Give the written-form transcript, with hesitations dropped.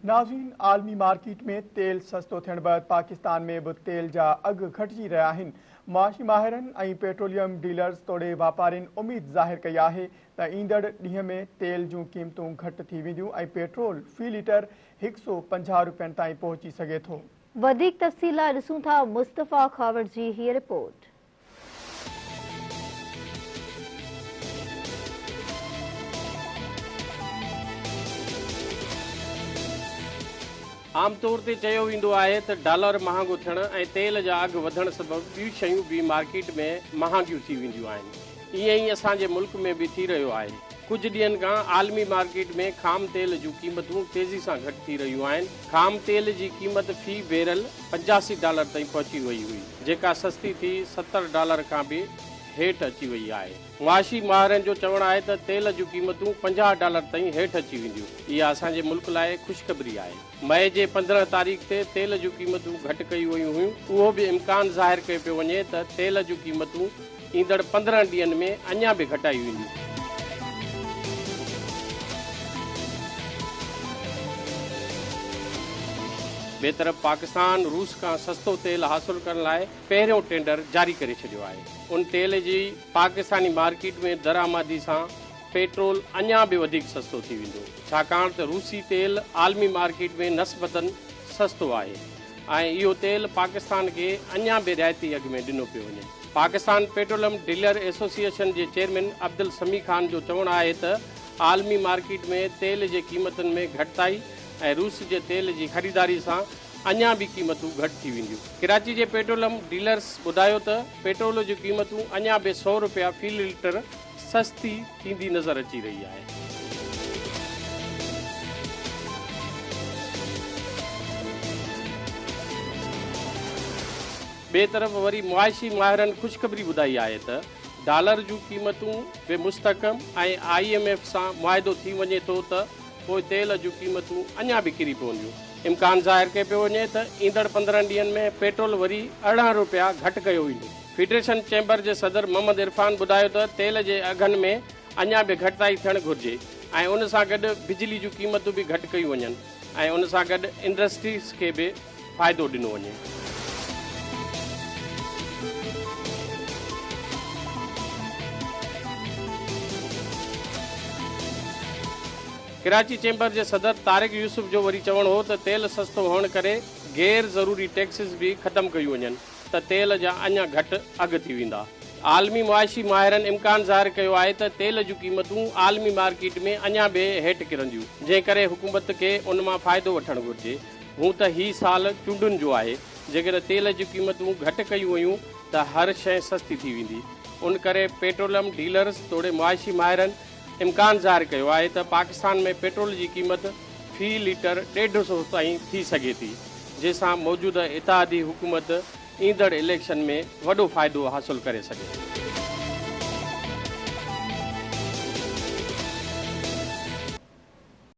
नाज़रीन, आलमी मार्केट में तेल सस्तो थियण बैदि पाकिस्तान में भी तेल जा अघ घटिजी रहिया आहिनि। मुआशी माहिरनि ऐं पेट्रोलियम डीलर्स तोड़े वापारियुनि उम्मीद ज़ाहिर कई आहे त ईंदड़ ॾींहं में तेल जूं क़ीमतूं घटि थी वेंदियूं ऐं पेट्रोल फ़ी लीटर 150 रुपयनि ताईं पहुची सघे थो। वधीक तफ़सील लाइ ॾिसूं था मुस्तफ़ा खावर जी हीअ रिपोर्ट। आमतौर ते चयो वेंदो आहे त डॉलर महांगो थियण ऐं तेल जा अघ वधण सबबि ॿियूं शयूं बि मार्केट में महांगियूं थी वेंदियूं आहिनि। ईअं ई असांजे मुल्क में बि थी रहियो आहे। कुझु ॾींहंनि खां आलमी मार्केट में खाम तेल जूं क़ीमतूं तेज़ी सां घटि थी रहियूं आहिनि। खाम तेल जी क़ीमत फ़ी बैरल $85 ताईं पहुची वई हुई, जेका सस्ती थी $70 खां बि हेठि अची वई आहे। मुआशी माहिरनि जो चवणु आहे त तेल जूं क़ीमतूं $50 ताईं हेठि अची वेंदियूं। इहा असांजे मुल्क लाइ ख़ुशख़बरी आहे। मई जे 15 तारीख़ ते तेल जूं क़ीमतूं घटि कयूं वयूं हुयूं। उहो बि इम्कान ज़ाहिर कयो पियो वञे त तेल जूं क़ीमतूं ईंदड़ 15 ॾींहंनि में अञा बि घटाई वेंदियूं। ॿिए तरफ़ पाकिस्तान रूस खां सस्तो तेल हासिल करण लाइ पहिरियों टेंडर जारी करे छॾियो आहे। उन तेल जी पाकिस्तानी मार्केट में दरामदी सां पेट्रोल अञा बि वधीक सस्तो थी वेंदो, छाकाणि त रूसी तेल आलमी मार्केट में नस्बतन सस्तो आहे ऐं इहो तेल पाकिस्तान खे अञा बि रियायती अघ में ॾिनो पियो वञे। पाकिस्तान पेट्रोलियम डीलर एसोसिएशन जे चेयरमैन अब्दुल समी खान जो चवणु आहे त आलमी मार्केट में तेल जे क़ीमतनि में घटिताई ऐं रूस जे तेल जी ख़रीदारी सां अञा बि क़ीमतूं घटि थी वेंदियूं। कराची जे पेट्रोलियम डीलर्स ॿुधायो त पेट्रोल जूं क़ीमतूं अञा बि $100 फ़ी लीटर सस्ती थींदी नज़र अची रही आहे। ॿिए तरफ़ वरी मुआशी माहिरनि ख़ुशख़बरी ॿुधाई आहे त डॉलर जूं क़ीमतूं बि मुस्तहकम ऐं IMF सां मुआहिदो थी वञे थो त पोइ तेल जूं क़ीमतूं अञा बि किरी पवंदियूं। इम्कान ज़ाहिर कयो पियो वञे त ईंदड़ 15 ॾींहंनि में पेट्रोल वरी $18 घटि कयो वेंदो। फेडरेशन चैम्बर जे सदर मोहम्मद इरफान ॿुधायो त तेल जे अघनि में अञा बि घटिताई थियणु घुरिजे ऐं उन सां गॾु बिजली जूं क़ीमतूं बि घटि कयूं वञनि ऐं उन सां गॾु इंडस्ट्रीज़ खे बि फ़ाइदो ॾिनो वञे। कराची चैम्बर जे सदर तारिक यूसुफ जो वरी चवणु हो त तेल सस्तो हुअण करे गैर ज़रूरी टैक्सिस बि ख़तमु कयूं वञनि त तेल जा अञा घटि अघ थी वेंदा। आलमी मुआशी माहिरनि इम्कान ज़ाहिर कयो आहे त तेल जूं क़ीमतूं आलमी मार्केट में अञा बि हेठि किरंदियूं, जंहिं करे हुकूमत खे उन मां फ़ाइदो वठणु घुरिजे। हूं त हीउ साल चूंडुनि जो आहे। जेकर तेल जूं क़ीमतूं घटि कयूं वयूं त हर शइ सस्ती थी वेंदी। उन करे पेट्रोलियम डीलर्स तोड़े मुआशी माहिरनि इम्कान ज़ाहिर कयो आहे त पाकिस्तान में पेट्रोल जी क़ीमत फ़ी लीटर 150 ताईं थी सघे थी, जंहिंसां मौजूदा इत्तेहादी हुकूमत ईंदड़ इलेक्शन में वॾो फ़ाइदो हासिल करे सघे।